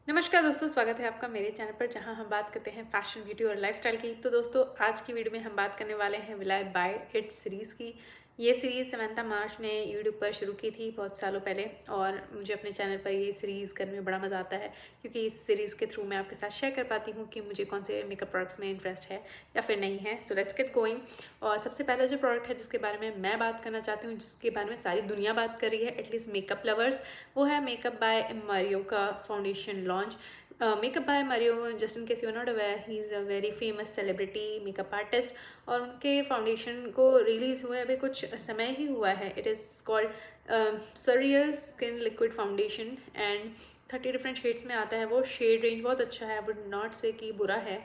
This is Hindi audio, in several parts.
नमस्कार दोस्तों, स्वागत है आपका मेरे चैनल पर जहां हम बात करते हैं फैशन, ब्यूटी और लाइफस्टाइल की। तो दोस्तों, आज की वीडियो में हम बात करने वाले हैं will I buy it series की। ये सीरीज़ समंथा मार्श ने यूट्यूब पर शुरू की थी बहुत सालों पहले, और मुझे अपने चैनल पर ये सीरीज़ करने में बड़ा मज़ा आता है क्योंकि इस सीरीज़ के थ्रू मैं आपके साथ शेयर कर पाती हूँ कि मुझे कौन से मेकअप प्रोडक्ट्स में इंटरेस्ट है या फिर नहीं है। So let's get going. और सबसे पहला जो प्रोडक्ट है जिसके बारे में मैं बात करना चाहती हूँ, जिसके बारे में सारी दुनिया बात कर रही है, एटलीस्ट मेकअप लवर्स, वो है मेकअप बाय मारियो का foundation launch. Makeup by Mario, just in case you are not aware, he is a very famous celebrity makeup artist. और उनके फाउंडेशन को रिलीज़ हुए अभी कुछ समय ही हुआ है। It is called surreal skin liquid foundation and 30 different shades में आता है। वो शेड रेंज बहुत अच्छा है, वुड नॉट से कि बुरा है।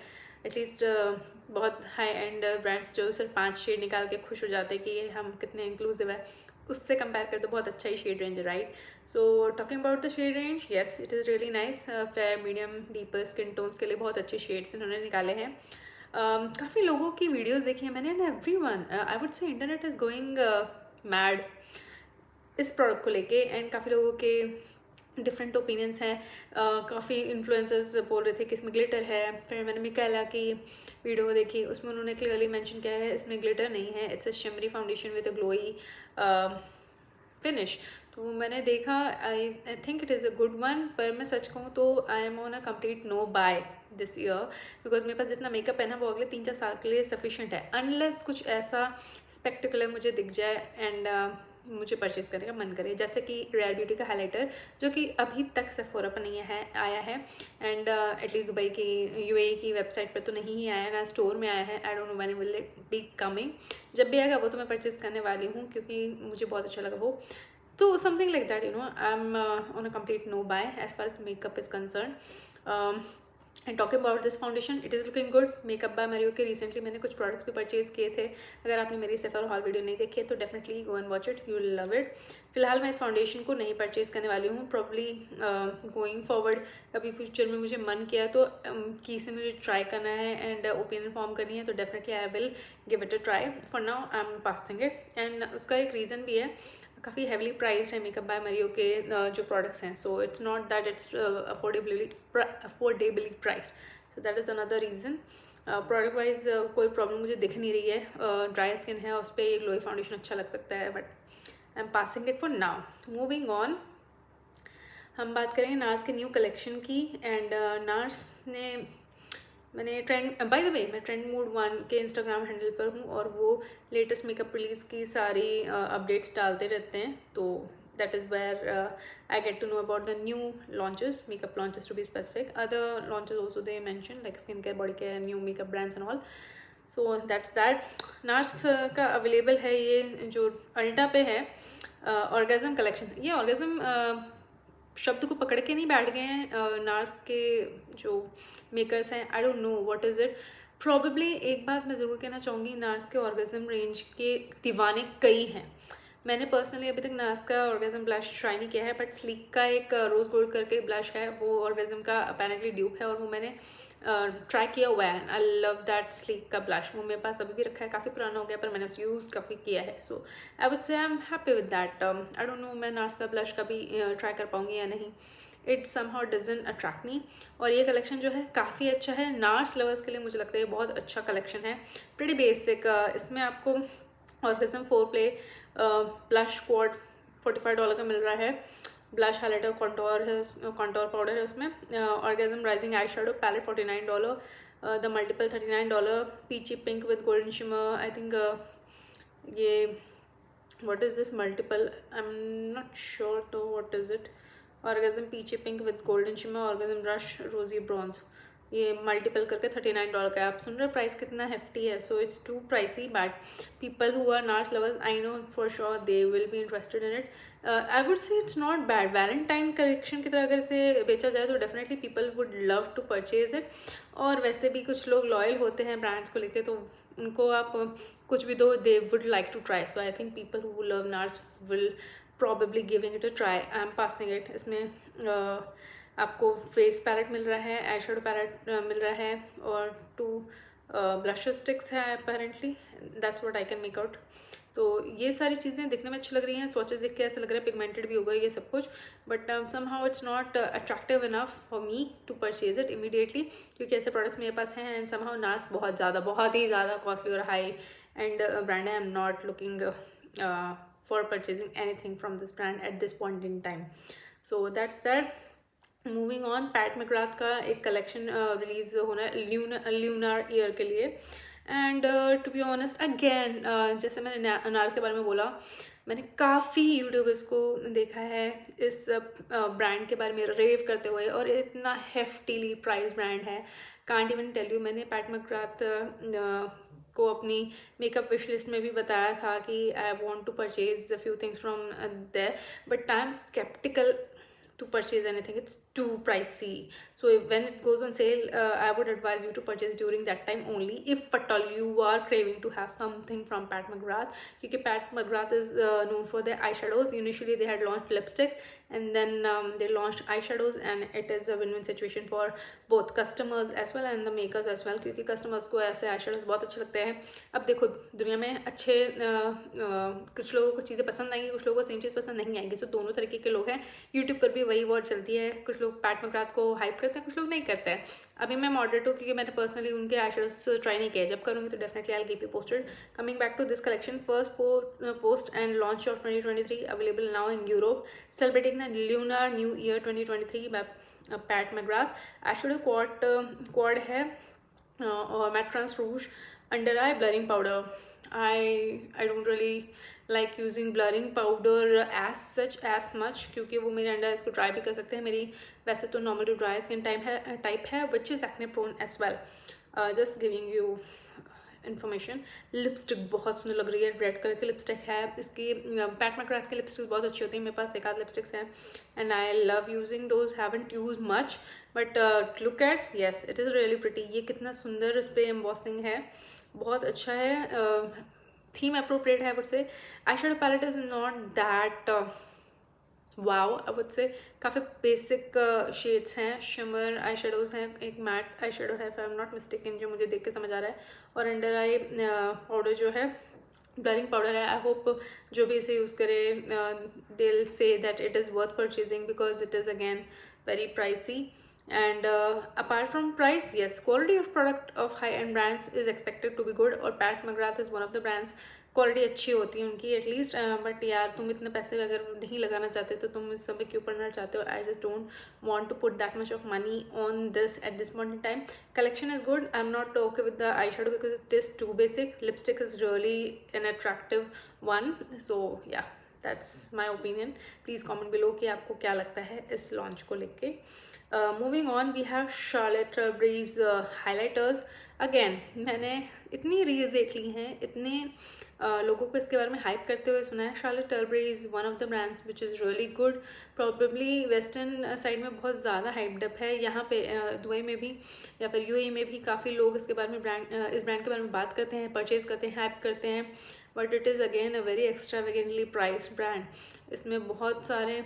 एटलीस्ट बहुत हाई एंड ब्रांड्स जो सिर्फ 5 शेड निकाल के खुश हो जाते हैं कि ये हम कितने इंक्लूसिव है, उससे कंपेयर कर तो बहुत अच्छा ही शेड रेंज है, right? So talking about the shade range, yes it is really nice. Fair, medium, deeper skin tones के लिए बहुत अच्छे शेड्स इन्होंने निकाले हैं। काफ़ी लोगों की वीडियोस देखी हैं मैंने, एंड एवरीवन, आई वुड से इंटरनेट इज़ गोइंग मैड इस प्रोडक्ट को लेके। एंड काफ़ी लोगों के डिफरेंट ओपिनियंस हैं। काफ़ी इन्फ्लुएंसर्स बोल रहे थे कि इसमें ग्लिटर है। फिर मैंने मिकाला की वीडियो देखी, उसमें उन्होंने क्लियरली मेंशन किया है इसमें ग्लिटर नहीं है, it's a shimmery foundation with a glowy finish. तो मैंने देखा, I think it is a good one, पर मैं सच कहूँ तो I am on a complete no buy this year, because मेरे पास जितना मेकअप है ना वो अगले 3-4 साल के लिए सफिशेंट है, अनलेस कुछ ऐसा स्पेक्टिकुलर मुझे दिख जाए एंड मुझे परचेज करने का मन करे, जैसे कि रेयर ब्यूटी का हाइलाइटर, जो कि अभी तक सेफोरा पर नहीं है आया है, एंड एटलीस्ट दुबई की, यूएई की वेबसाइट पर तो नहीं ही आया ना स्टोर में आया है। I don't know when will it be coming. जब भी आएगा वो तो मैं परचेज करने वाली हूँ क्योंकि मुझे बहुत अच्छा लगा वो। तो something like that, you know, I am on a complete no buy as far as makeup is concern. And talking about this foundation, it is looking good. Makeup by Mario के रिसेंटली मैंने कुछ प्रोडक्ट्स भी परचेज किए थे। अगर आपने मेरी सेफर हॉल वीडियो नहीं देखी है तो definitely go and watch it, you will love it. फिलहाल मैं इस फाउंडेशन को नहीं परचेज करने वाली हूँ, प्रॉब्ली गोइंग फॉरवर्ड कभी फ्यूचर में मुझे मन किया तो की से मुझे ट्राई करना है एंड ओपिनियन फॉर्म करनी है तो definitely I will give it a try. For now I am passing it, and उसका एक रीज़न भी है, काफ़ी हेवली प्राइस्ड है मेकअप बाय मारियो के जो प्रोडक्ट्स हैं। So it's not that it's affordably priced, so that is another reason. Product wise कोई प्रॉब्लम मुझे दिख नहीं रही है। ड्राई स्किन है, उस पर ग्लोई फाउंडेशन अच्छा लग सकता है, but I am passing it for now. Moving on, हम बात करेंगे नार्स के न्यू कलेक्शन की। एंड नार्स ने, मैंने ट्रेंड, बाय द वे मैं ट्रेंड मूड 1 के इंस्टाग्राम हैंडल पर हूँ और वो लेटेस्ट मेकअप रिलीज की सारी अपडेट्स डालते रहते हैं, तो that is where I get to know about the new launches, makeup launches to be specific. Other launches also they mention like skin care, body care, new makeup brands and all. So that's that. NARS का अवेलेबल है ये जो अल्टा पे है, ऑर्गेजम कलेक्शन। ये ऑर्गेजम शब्द को पकड़ के नहीं बैठ गए हैं नार्स के जो मेकर्स हैं। I don't know what is it. Probably एक बात मैं ज़रूर कहना चाहूँगी, नार्स के ऑर्गेजम रेंज के दीवाने कई हैं। मैंने पर्सनली अभी तक नार्स का ऑर्गेजम ब्लश ट्राई नहीं किया है, बट स्लीक का एक रोज़ गोल्ड करके ब्लश है, वो ऑर्गेजम का अपेरेंटली ड्यूप है और वो मैंने ट्राई किया हुआ है। आई लव दैट स्लीक का ब्लश, वो मेरे पास अभी भी रखा है, काफ़ी पुराना हो गया पर मैंने उसे यूज़ काफ़ी किया है। सो आई वुड से I am happy with that. I don't know मैं नार्स का ब्लश कभी ट्राई कर पाऊँगी या नहीं, इट समहाउ डजंट अट्रैक्ट मी। और ये कलेक्शन जो है काफ़ी अच्छा है, नार्स लवर्स के लिए मुझे लगता है ये बहुत अच्छा कलेक्शन है। प्रीटी बेसिक, इसमें आपको ऑर्गेजम 4 प्ले ब्लश क्वाड $45 का मिल रहा है। ब्लश हाइलाइटर, कॉन्टोर है, कॉन्टोर पाउडर है उसमें। Orgasm rising eye shadow palette $49, the multiple $39, peachy pink with golden shimmer. I think ये what is this multiple, I'm not sure though what is it। orgasm peachy pink with golden shimmer, orgasm rush rosy bronze, ये मल्टीपल करके $39 का है। आप सुन रहे हो प्राइस कितना हेफ्टी है। So it's too pricey, but people who are NARS lovers, I know for sure they will be interested in it. I would say it's not bad. Valentine collection की तरह अगर इसे बेचा जाए तो definitely people would love to purchase it. और वैसे भी कुछ लोग लॉयल होते हैं ब्रांड्स को लेके, तो उनको आप कुछ भी दो, they would like to try. So I think people who love NARS will probably giving it a try। I am passing it. इसमें आपको फेस पैलेट मिल रहा है, आई शेडो पैलेट मिल रहा है, और 2 ब्लश स्टिक्स है apparently, that's what I can make out. तो ये सारी चीज़ें दिखने में अच्छी लग रही हैं, स्वॉचेस देख के ऐसा लग रहा है पिगमेंटेड भी होगा ये सब कुछ, but somehow it's not attractive enough for me to purchase it immediately, क्योंकि ऐसे प्रोडक्ट्स मेरे पास हैं एंड समहाउ नार्स बहुत ही ज़्यादा कॉस्टली और हाई एंड ब्रांड है। आई am not looking for purchasing anything from this brand eight this point in time. So that's that. Moving on, PAT McGrath का एक कलेक्शन रिलीज होना है ल्यूनर ईयर के लिए, and to be honest again, जैसे मैंने अनार्स के बारे में बोला, मैंने काफ़ी यूट्यूबर्स को देखा है इस ब्रांड के बारे में रेव करते हुए, और इतना हेफ्टीली प्राइस ब्रांड है, कांट इवन टेल यू। मैंने पैट मैकग्राथ को अपनी मेकअप विश लिस्ट में भी बताया था कि I want to purchase a few things from there, but I am skeptical to purchase anything, it's too pricey. So when it goes on sale, I would advise you to purchase during that time only, if at all you are craving to have something from Pat McGrath, because Pat McGrath is known for their eyeshadows. Initially they had launched lipsticks, and then they launched eyeshadows, and it is a win-win situation for both customers as well and the makers as well, क्योंकि customers को ऐसे eyeshadows बहुत अच्छे लगते हैं। अब देखो दुनिया में अच्छे कुछ लोगों को चीज़ें पसंद आएंगी, कुछ लोगों को सेम चीज़ पसंद नहीं आएगी, सो दोनों तरीके के लोग हैं। यूट्यूब पर भी वही वॉर चलती है, कुछ लोग पैट मैकग्राथ को हाइप करते हैं, कुछ लोग नहीं करते हैं। अभी मैं मॉडरेट हूँ क्योंकि मैंने पर्सनली उनके eyeshadows ट्राई नहीं किया, जब करूँगी तो definitely I will keep you posted. Coming back to this collection, first post and launch of 2023 available now in Europe, celebrating the lunar new year 2023 by Pat McGrath. eyeshadow quad है और matte trance rouge, under eye blurring powder. I don't really like using blurring powder as much, क्योंकि वो मेरे अंडर आइज को ड्राई भी कर सकते हैं। मेरी वैसे तो normal to dry skin type है which is acne prone as well. Just giving you information. Lipstick बहुत सुंदर लग रही है, रेड कलर की लिपस्टिक है। इसकी पैट मैकग्राथ की लिपस्टिक बहुत अच्छी होती है, मेरे पास एक आध लिपस्टिक्स हैं and I love using those, haven't use much but look at, yes it is really pretty. ये कितना सुंदर इस पर एम्बॉसिंग है, बहुत अच्छा है, थीम अप्रोप्रिएट है। Would say eyeshadow palette is not that wow, I would say काफ़ी बेसिक शेड्स हैं, शिमर आई शेडोज़ हैं, एक मैट आई शेडो है if I'm not mistaken, जो मुझे देख के समझ आ रहा है, और अंडर आई पाउडर जो है ब्लरिंग पाउडर है। आई होप जो भी इसे यूज़ करे they'll say that it is worth purchasing because it is again very pricey. And apart from price, yes, quality of product of high-end brands is expected to be good, और Pat McGrath is one of the brands, quality अच्छी होती है उनकी एटलीस्ट, बट यार तुम इतने पैसे अगर नहीं लगाना चाहते तो तुम इस सब क्यों पढ़ना चाहते हो? I just don't want to put that much of money on this at this point in time. Collection is good, I am not okay with the eye shadow because it is too basic. Lipstick is really an attractive one, so yeah that's my opinion. Please comment below कि आपको क्या लगता है इस लॉन्च को लेके। Moving on, we have Charlotte tilbury's highlighters. Again मैंने इतनी रील्स देख ली हैं, इतने लोगों को इसके बारे में हाइप करते हुए सुना है। Charlotte tilbury is one of the brands which is really good, probably western side में बहुत ज़्यादा हाइप्ड अप है। यहाँ पे दुबई में भी या फिर यूएई में भी काफ़ी लोग इसके बारे में इस ब्रांड के बारे में बात करते हैं, परचेज़ करते हैं, हाइप करते हैं, but it is again a very extravagantly priced brand. इसमें बहुत सारे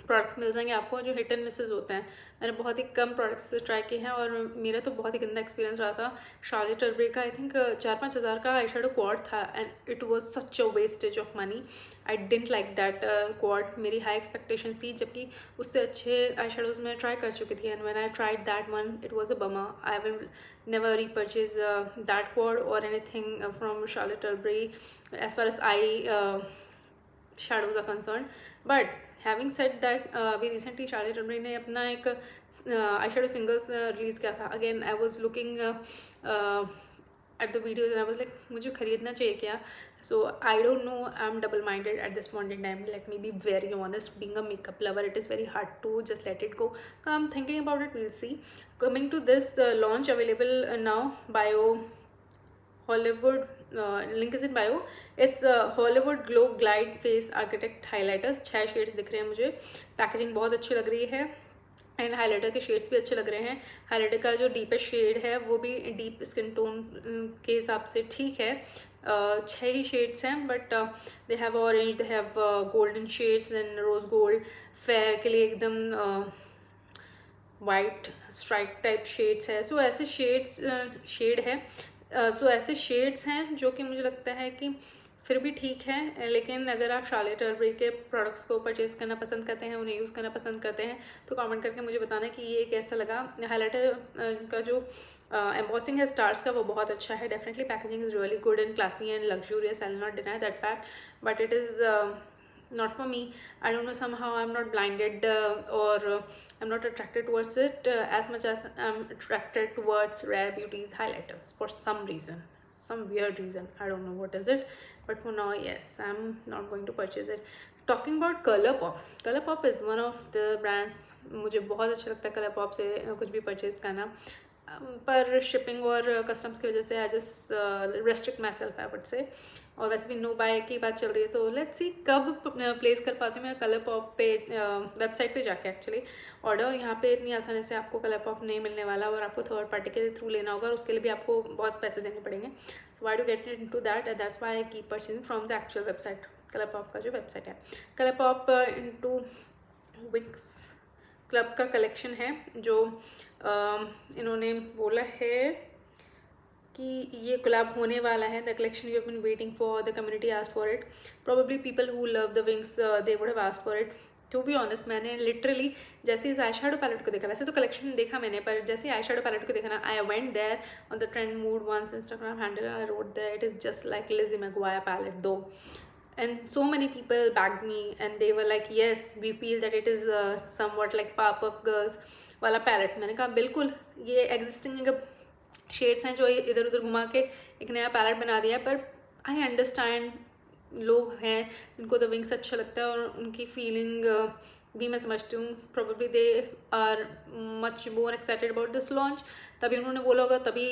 प्रोडक्ट्स मिल जाएंगे आपको जो हिट एंड मिसेस होते हैं। मैंने बहुत ही कम प्रोडक्ट्स ट्राई किए हैं और मेरा तो बहुत ही गंदा एक्सपीरियंस रहा था शार्लेट tilbury का। आई थिंक 4-5 हज़ार का आई शेडो क्वाड था and it was such a wastage of money. I didn't like that quad. मेरी हाई एक्सपेक्टेशन थी, जबकि उससे अच्छे आई शेडोज़ मैं ट्राई कर चुकी थी, and when I tried that one it was a bummer. I will never repurchase that quad or anything from Charlotte tilbury as far as I shadows are concerned. But having said that, अभी recently शार्लेट tilbury ने अपना एक आई शेडो सिंगल्स रिलीज़ किया था। Again I was looking at the videos and I was like मुझे खरीदना चाहिए क्या? So I don't know, I'm double minded at this point in time, let me be very honest. Being a makeup lover, it is very hard to just let it go, so I'm thinking about it, we'll see. Coming to this launch, available now, Bio Hollywood, link is in bio. It's Hollywood glow glide face architect highlighters. 6 shades दिख रहे हैं मुझे, पैकेजिंग बहुत अच्छी लग रही है एंड हाईलाइटर के शेड्स भी अच्छे लग रहे हैं। हाईलाइटर का जो डीपेस्ट शेड है वो भी डीप स्किन टोन के हिसाब से ठीक है। 6 ही शेड्स हैं, but they have orange, they have golden shades and rose gold. Fair के लिए एकदम वाइट स्ट्राइक टाइप शेड्स है। सो ऐसे शेड है, सो ऐसे शेड्स हैं जो कि मुझे लगता है कि फिर भी ठीक है। लेकिन अगर आप शार्लेट टिल्बरी के प्रोडक्ट्स को परचेज करना पसंद करते हैं, उन्हें यूज़ करना पसंद करते हैं, तो कमेंट करके मुझे बताना कि ये कैसा लगा। हाइलाइटर का जो एम्बॉसिंग है स्टार्स का, वो बहुत अच्छा है। Definitely packaging is really good and classy and luxurious, I will not deny that fact, but it is not for me. I don't know, somehow I'm not blinded or I'm not attracted towards it as much as I'm attracted towards Rare Beauty's highlighters for some reason, some weird reason. I don't know what is it, but for now, yes, I'm not going to purchase it. Talking about ColourPop, ColourPop is one of the brands, मुझे बहुत अच्छा लगता है ColourPop से कुछ भी परचेज करना, पर शिपिंग और कस्टम्स की वजह से I just restrict my self, I would से। और वैसे भी नो बाय की बात चल रही है, तो लेट्स सी कब प्लेस कर पाती हूँ मैं ColourPop पे वेबसाइट पे जाके एक्चुअली ऑर्डर। यहाँ पे इतनी आसानी से आपको ColourPop नहीं मिलने वाला, और आपको थर्ड पार्टी के थ्रू लेना होगा, और उसके लिए भी आपको बहुत पैसे देने पड़ेंगे। So why do get it into that, that's why I keep purchasing from the actual website. ColourPop का जो वेबसाइट है, ColourPop इनटू विंक्स क्लब का कलेक्शन है, जो इन्होंने बोला है कि ये कोलैब होने वाला है। The collection you have been waiting for, the community asked for it, probably people who love the wings they would have asked for it. To be honest, मैंने लिटरली जैसे इस आई शैडो पैलेट को देखा, वैसे तो कलेक्शन देखा मैंने, पर जैसे आई शैडो पैलेट को देखा ना, I went there on the trend mood once Instagram handle, I wrote there it is just like Lizzie Maguire palette though, and so many people bagged me and they were like yes we feel that it is somewhat like Powerpuff Girls वाला पैलेट। मैंने कहा बिल्कुल, ये एग्जिस्टिंग शेड्स हैं जो इधर उधर घुमा के एक नया पैलेट बना दिया, पर आई अंडरस्टैंड लोग हैं जिनको द विंग्स अच्छा लगता है, और उनकी फीलिंग भी मैं समझती हूँ। Probably they are much more excited about this launch, तभी उन्होंने बोला होगा, तभी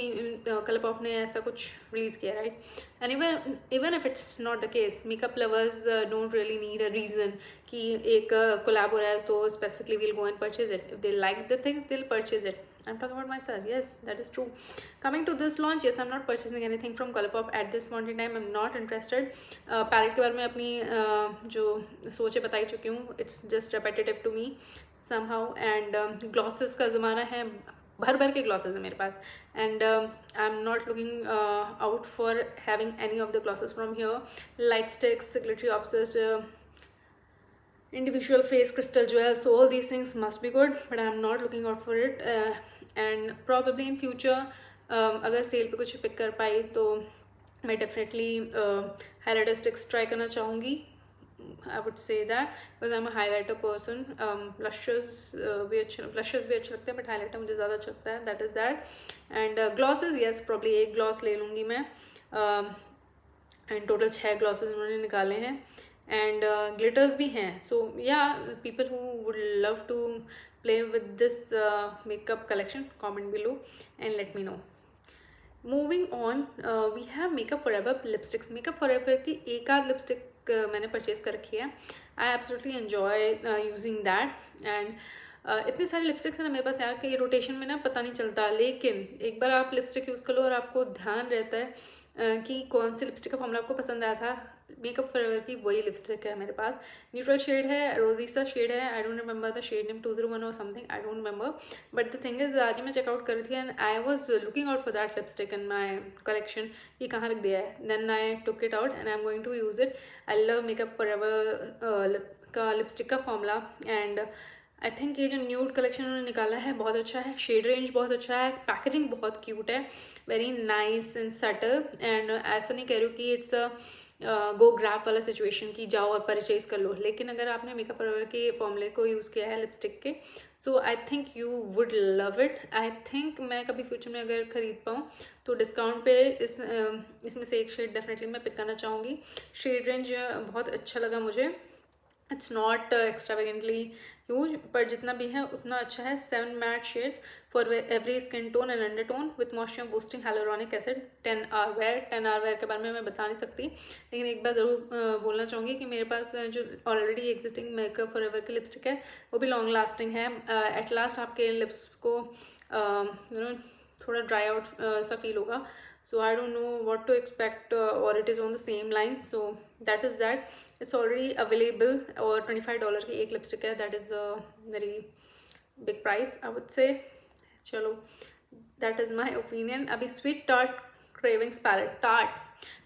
ColourPop ने ऐसा कुछ रिलीज़ किया, right. And even if it's not the case, makeup lovers don't really need a reason कि एक कोलैब हो रहा है तो specifically we'll go and purchase it. If they like the things they will purchase it. I'm talking about myself. Yes, that is true. Coming to this launch, yes, I'm not purchasing anything from ColourPop at this point in time. I'm not interested. Palette के बारे में अपनी जो सोचें बता ही चुकी हूँ. It's just repetitive to me somehow. And glosses का ज़माना है, भर भर के glosses है मेरे पास. And I'm not looking out for having any of the glosses from here. Light sticks, glittery obsessed. Individual face crystal jewels, so all these things must be good, but I'm not looking out for it. And probably in future अगर सेल पे कुछ पिक कर पाई तो मैं डेफिनेटली हाईलाइटर स्टिक्स ट्राई करना चाहूँगी. I would say that because I'm a highlighter person. Blushes भी अच्छे लगते हैं, but highlighter मुझे ज़्यादा अच्छा लगता है. That is that. And glosses, yes, probably एक gloss ले लूँगी मैं. And total 6 glosses उन्होंने निकाले हैं. And glitters भी हैं. So yeah, people who would love to play with this makeup collection, comment below and let me know. Moving on, we have Makeup Forever lipsticks. Makeup Forever की एक आध लिपस्टिक मैंने परचेज कर रखी है. I absolutely enjoy using that. And इतनी सारी लिपस्टिक्स है ना मेरे पास यार कि रोटेशन में ना पता नहीं चलता, लेकिन एक बार आप लिपस्टिक यूज़ कर लो और आपको ध्यान रहता है कि कौन सी लिपस्टिक का फॉर्मूला आपको पसंद आया था. मेकअप फॉरएवर की वही लिपस्टिक है मेरे पास. न्यूट्रल शेड है, रोजी सा शेड है. I don't remember the shade name, 201 और something, I don't remember. But the thing is आज ही मैं चेकआउट कर रही थी and I was looking out for that lipstick in my collection. ये कहाँ रख दिया है. Then I took it out and I am going to use it. I love Makeup Forever का लिपस्टिक का फॉर्मूला. एंड आई थिंक ये जो न्यूड कलेक्शन उन्होंने निकाला है बहुत अच्छा है. शेड रेंज बहुत अच्छा है. पैकेजिंग बहुत क्यूट है, very nice and subtle. And ऐसा नहीं कह रही हूँ कि इट्स गो ग्रैप वाला सिचुएशन की जाओ और परचेज कर लो, लेकिन अगर आपने मेकअप फॉरएवर के फॉर्मूले को यूज़ किया है लिपस्टिक के, so I think you would love it. I think मैं कभी फ्यूचर में अगर ख़रीद पाऊँ तो डिस्काउंट पे इसमें से एक शेड डेफिनेटली मैं पिक करना चाहूँगी. शेड रेंज बहुत अच्छा लगा मुझे. इट्स नॉट एक्स्ट्रावेगेंटली ह्यूज, पर जितना भी है उतना अच्छा है. 7 matte shades for every skin tone and under tone with moisture boosting hyaluronic acid. 10 hour wear. 10 hour wear के बारे में मैं बता नहीं सकती, लेकिन एक बार ज़रूर बोलना चाहूँगी कि मेरे पास जो ऑलरेडी एग्जिस्टिंग मेकअप फॉरएवर की लिपस्टिक है वो भी लॉन्ग लास्टिंग है. एट लास्ट आपके लिप्स को थोड़ा ड्राई आउट सा फील होगा. So I don't know what to expect or it is on the same lines. So that is that. It's already available और $25 की एक लिपस्टिक है. That is very big price I would say. चलो दैट इज़ माई ओपिनियन। अभी sweet tart cravings palette, Tarte,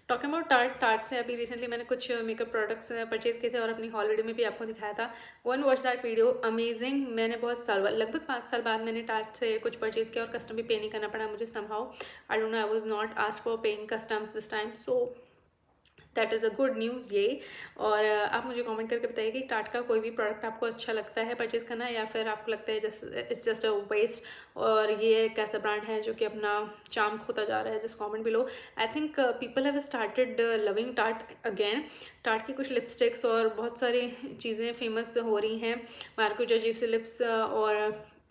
talking about Tarte से अभी रिसेंटली मैंने कुछ मेकअप प्रोडक्ट्स परचेज किए थे और अपनी हॉल वीडियो में भी आपको दिखाया था। One watch that video, amazing. मैंने बहुत साल बाद, लगभग 5 साल बाद मैंने टार्ट से कुछ परचेज किया और कस्टम भी पे नहीं करना पड़ा मुझे somehow. I don't know, I was not asked for paying customs this time, so that is a good news ये। और आप मुझे कमेंट करके बताइए कि टाट का कोई भी प्रोडक्ट आपको अच्छा लगता है परचेज़ करना, या फिर आपको लगता है just it's just a waste, और ये एक ऐसा ब्रांड है जो कि अपना चार्म खोता जा रहा है। Just comment below. I think people have started loving टाट अगेन। टाट की कुछ लिपस्टिक्स और बहुत सारी चीज़ें फेमस हो रही हैं। मार्को जर्जी लिप्स और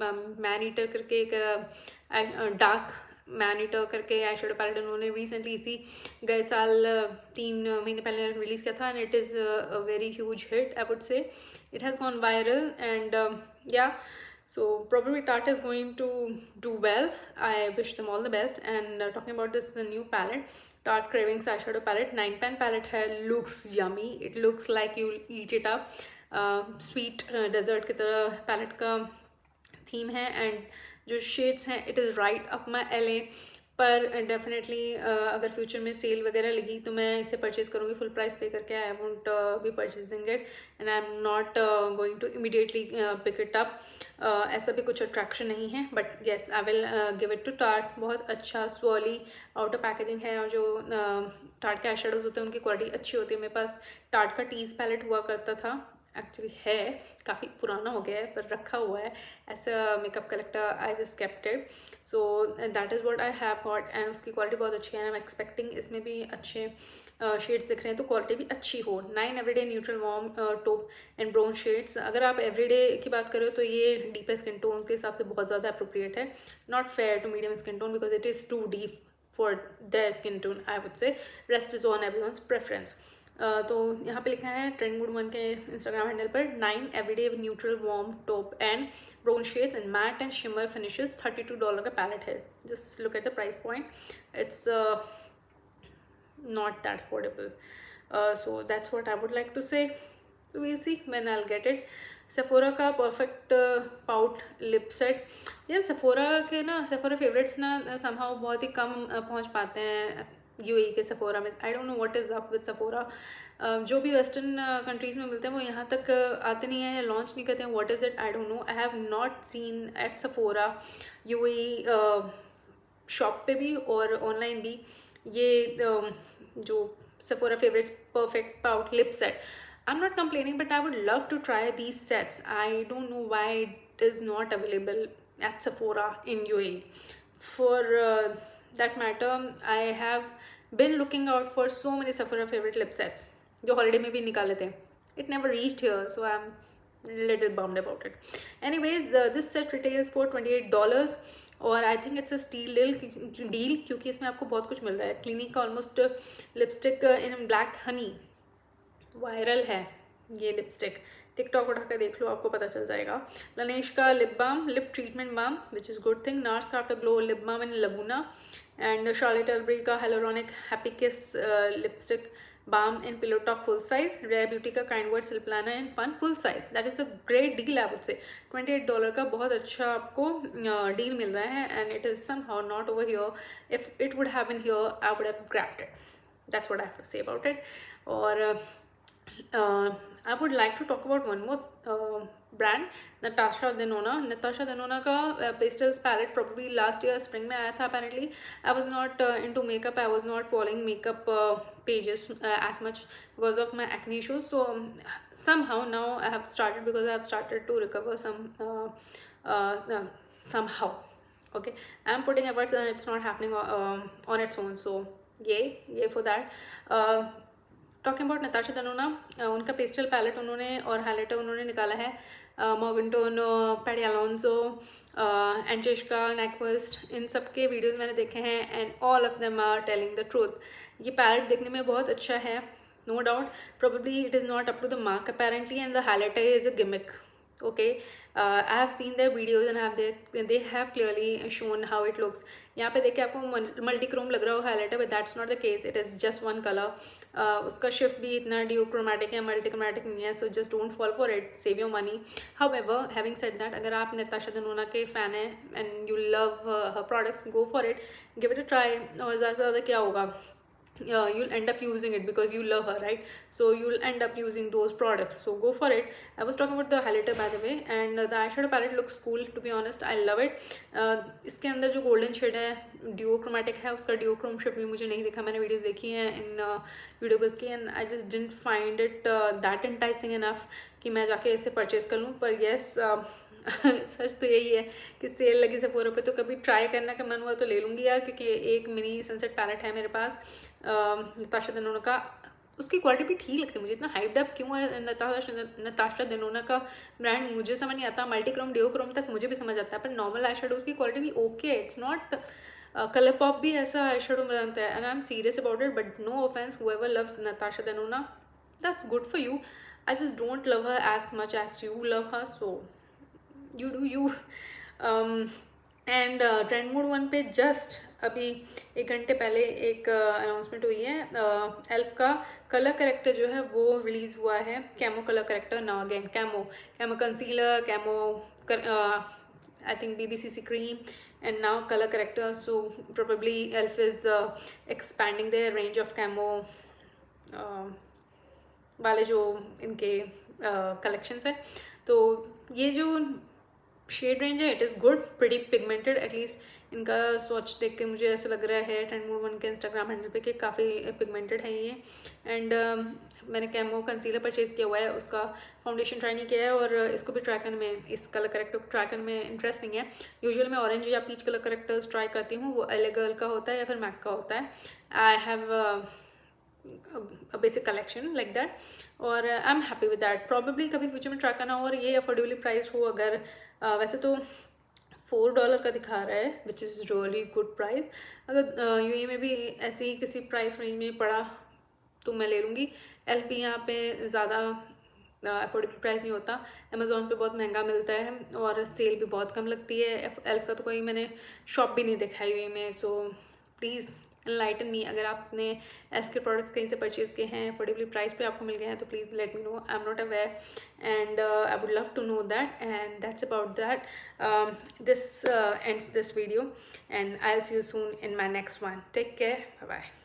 मैन ईटर करके एक डार्क मैन ईटर करके आई शेडो पैलेट उन्होंने रिसेंटली इसी गए साल 3 महीने पहले रिलीज़ किया था, and it is a very huge hit I would से। It has gone viral and या, so probably Tarte is going to do well. I wish them all the best. And talking about this new palette, Tarte Cravings eyeshadow palette, 9 pan palette hai, looks yummy. It looks like you'll eat it up. Sweet dessert की तरह palette का थीम है, एंड जो शेड्स हैं it is right up my LA। पर डेफिनेटली अगर फ्यूचर में सेल वगैरह लगी तो मैं इसे परचेज़ करूँगी फुल प्राइस पे करके। I won't be purchasing it and I am not going to immediately pick it up. ऐसा भी कुछ अट्रैक्शन नहीं है, but yes I will give it to Tarte. बहुत अच्छा स्वॉली आउटर पैकेजिंग है, और जो टार्ट के आई शेडोज होते हैं उनकी क्वालिटी अच्छी होती है। मेरे पास टार्ट का टीज पैलेट हुआ करता था, एक्चुअली है, काफ़ी पुराना हो गया है पर रखा हुआ है ऐसा makeup collector. I just kept it, so that is what I have got, and उसकी क्वालिटी बहुत अच्छी है। आई एम एक्सपेक्टिंग इसमें भी अच्छे शेड्स दिख रहे हैं तो क्वालिटी भी अच्छी हो। 9 एवरीडे न्यूट्रल वार्म टोप एंड ब्राउन शेड्स। अगर आप एवरीडे की बात करो तो ये डीपर स्किन टोन के हिसाब से बहुत ज़्यादा अप्रोप्रिएट है, not fair to medium skin tone because it is too deep for the skin tone I would say. Rest is on everyone's preference. तो यहाँ पे लिखा है ट्रेंड मूड 1 के इंस्टाग्राम हैंडल पर, 9 everyday neutral warm top and brown shades and matte and shimmer finishes, $32 का पैलेट है। Just look at the price point, it's not that affordable. So that's what I would like to say. So we'll see when I'll get it. Sephora का perfect pout lip set, यार Sephora के ना, Sephora favorites ना somehow बहुत ही कम पहुँच पाते हैं UAE के Sephora में। I don't know what is up with Sephora. जो भी वेस्टर्न कंट्रीज़ में मिलते हैं वो यहाँ तक आते नहीं हैं, लॉन्च नहीं करते हैं। What is it? I don't know. I have not seen at Sephora UAE shop पे भी और ऑनलाइन भी ये जो Sephora favorites perfect pout lip set. I'm not complaining, but I would love to try these sets. I don't know why it is not available at Sephora in UAE. For that matter, I have been looking out for so many Sephora favorite lip sets जो हॉलीडे में भी निकाले थे. It never reached here, so I'm little bummed about it. Anyways, this set retails for $28 और I think it's a steal deal क्योंकि इसमें आपको बहुत कुछ मिल रहा है। क्लिनिक का ऑलमोस्ट लिपस्टिक इन ब्लैक हनी वायरल है ये लिपस्टिक, टिकटॉक उठा कर देख लो आपको पता चल जाएगा। लनेश का lip balm, lip treatment balm which is good thing. NARS का afterglow lip balm in Laguna, and Charlotte Tilbury का hyaluronic happy kiss lipstick balm in pillow talk full size, Rare Beauty का kind words Silplana in fun full size. That is a great deal I would say. $28 का बहुत अच्छा आपको deal मिल रहा है, and it is somehow not over here. If it would have been here, I would have grabbed it. That's what I have to say about it. और I would like to talk about one more brand, Natasha Denona. Natasha Denona का pastels palette probably last year spring में आया था apparently. I was not into makeup. I was not following makeup pages as much because of my acne issues. So somehow now I have started because I have started to recover somehow. Okay, I am putting efforts and it's not happening on its own. So yay for that. Talking about Natasha Denona, उनका पेस्टल पैलेट उन्होंने और हाइलाइटर उन्होंने निकाला है मॉर्गनटोन, पैडी अलोंसो, एंजेस्का, नेक्वेस्ट, इन सब के वीडियोज़ मैंने देखे हैं and all of them are telling the truth. ये पैलेट देखने में बहुत अच्छा है, no doubt. Probably it is not up to the mark apparently and the highlighter is a gimmick, Okay, I have seen their videos and they have clearly shown how it looks. यहाँ पे देखिए आपको मल्टी क्रोम लग रहा हो highlighter, but that's not the case, it is just one colour. उसका शिफ्ट भी इतना डिओक्रोमेटिक या मल्टी क्रोमेटिक नहीं है, so just don't fall for it, save your money. However, having said that, अगर आप नताशा दनोना के फ़ैन हैं and you love her products, go for it, give it a try. और ज़्यादा से ज़्यादा क्या होगा, you'll end up using it because you love her, right? So you'll end up using those products, so go for it. I was talking about the highlighter, by the way, and the eyeshadow palette looks cool, to be honest. I love it. इसके अंदर जो गोल्डन शेड है डिओक्रोमेटिक है, उसका डिओक्रोम शिफ्ट भी मुझे नहीं दिखा. मैंने वीडियोस देखी हैं इन वीडियोस की, and I just didn't find it that enticing enough कि मैं जाके इसे परचेज कर लूँ. पर येस, सच तो यही है कि सेल लगी Sephora पे, तो कभी ट्राई करने का मन हुआ तो ले लूँगी यार, क्योंकि एक मिनी सनसेट पैलेट है मेरे पास नताशा देनोना का. उसकी क्वालिटी भी ठीक लगती है मुझे. इतना हाइप्ड अप क्यों है नताशा देनोना का ब्रांड, मुझे समझ नहीं आता. मल्टीक्रोम डिओक्रोम तक मुझे भी समझ आता है, पर नॉर्मल आई शेडोज़ की क्वालिटी भी okay. It's not ColourPop भी ऐसा आई शेडो बनाता है, and I am serious about it. But no offence, whoever loves Natasha Denona, that's good for you. I just don't love her as much as you love her, so you do you. And trend mode 1 पे जस्ट अभी 1 घंटे पहले एक अनाउंसमेंट हुई है. एल्फ का कलर करेक्टर जो है वो रिलीज़ हुआ है, camo colour corrector. Now again camo concealer, camo I think BBCC cream, and now color corrector. So probably Elf is expanding their range of camo वाले जो इनके कलेक्शंस है. तो ये जो शेड रेंज है, it is good, pretty pigmented. At least इनका स्वॉच देख के मुझे ऐसा लग रहा है ट्रेंड मोड 1 के इंस्टाग्राम हैंडल पे कि काफ़ी पिगमेंटेड है ये. एंड मैंने कैमो कंसीलर परचेज़ किया हुआ है, उसका फाउंडेशन ट्राई नहीं किया है, और इसको भी ट्राई करने में, इस कलर करेक्टर को ट्राई करने में इंटरेस्ट नहीं है. यूजुअली मैं ऑरेंज या पीच कलर करेक्टर्स ट्राई करती हूँ, वो LA गर्ल का होता है या फिर मैक का होता है. I have a basic collection like that, और I'm happy with that. probably कभी फ्यूचर में ट्राई करना हो, और ये अफोर्डेबली प्राइस हो. अगर वैसे तो $4 का दिखा रहा है, which is really good price. अगर UAE में भी ऐसी किसी प्राइस रेंज में पड़ा तो मैं ले लूँगी. एल्फ भी यहाँ पे ज़्यादा अफोर्डेबल प्राइस नहीं होता. अमेज़ॉन पे बहुत महंगा मिलता है, और सेल भी बहुत कम लगती है. एल्फ का तो कोई मैंने शॉप भी नहीं देखा है UAE में. सो प्लीज़ एनलाइटन मी, अगर आपने एल्फ के प्रोडक्ट्स कहीं से परचेज किए हैं, अफोर्डेबल प्राइस पे आपको मिल गए हैं, तो please let me know. I am not aware, and I would love to know that. And that's about that. This ends this video, and I'll see you soon in my next one. Take care. Bye bye.